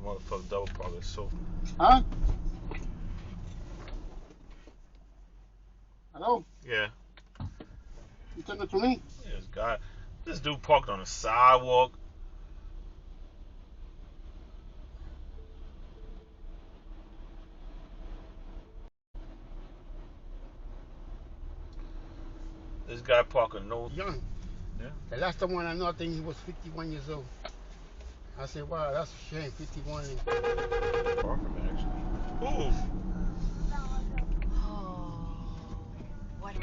motherfucker double park is so. Huh? Hello? Yeah. You talking to me? This dude parked on the sidewalk. This guy parking no. Young. Yeah. The last one I know, I think he was 51 years old. I said, wow, that's a shame, 51. Far from it, actually. Ooh. What?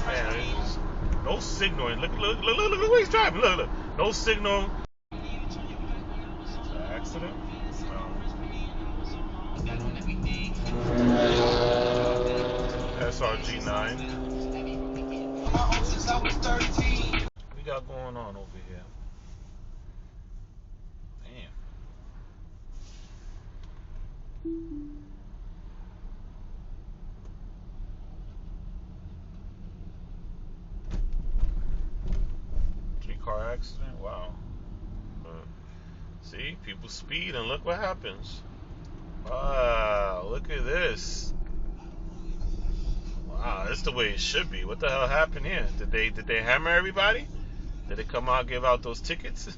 Man, no signal. Look where he's driving. Look. No signal. Accident? SRG9. What we got going on over here? Damn. Three-car accident? Wow. See, people speed and look what happens. Wow, look at this. Wow, that's the way it should be. What the hell happened here? Did they hammer everybody? Did they come out and give out those tickets?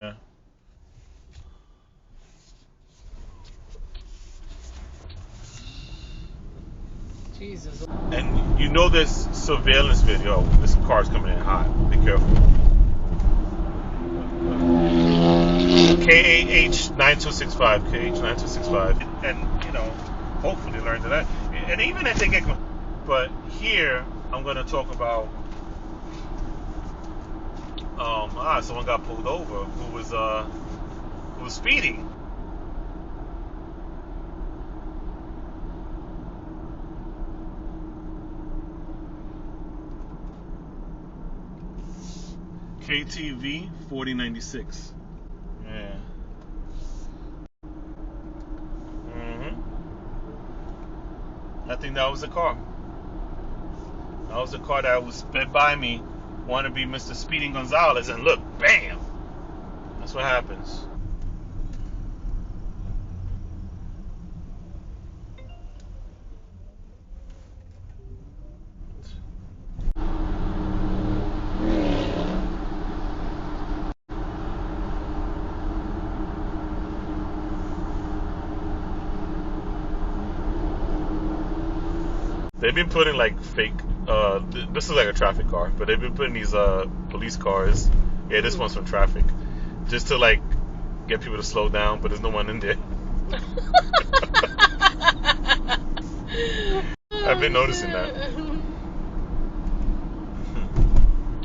Yeah. Jesus. And you know this surveillance video. This car's coming in hot. Be careful. KH9265. KH9265. And, you know, hopefully learn to that. And even if they get... But here, I'm going to talk about... someone got pulled over who was speeding. KTV 4096. Yeah. I think that was the car. That was the car that was sped by me. Want to be Mr. Speeding Gonzalez, and look, bam! That's what happens. They've been putting like fake. This is like a traffic car, but they've been putting these police cars. Yeah, this one's from traffic, just to like get people to slow down. But there's no one in there. I've been noticing that.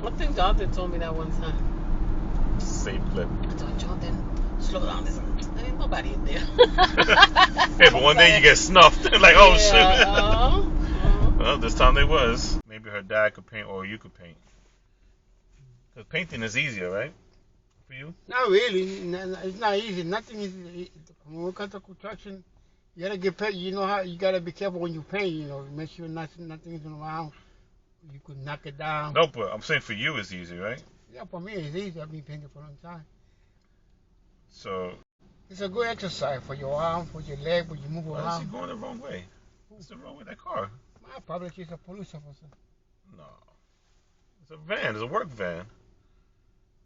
I think Jonathan told me that one time. Same clip. I told Jonathan, slow down. There ain't nobody in there. Yeah, but one day you get snuffed. Like, oh shit. Well, this time they was. Maybe her dad could paint, or you could paint. Because painting is easier, right? For you? Not really. It's not easy. Nothing is. When it comes to construction, you gotta get paid. You know how you gotta be careful when you paint. You know, make sure nothing is around. You could knock it down. No, but I'm saying for you it's easy, right? Yeah, for me it's easy. I've been painting for a long time. So It's a good exercise for your arm, for your leg, when you move why is he around. going the wrong way? What's the wrong with that car? Probably she's a police officer. No. It's a van. It's a work van.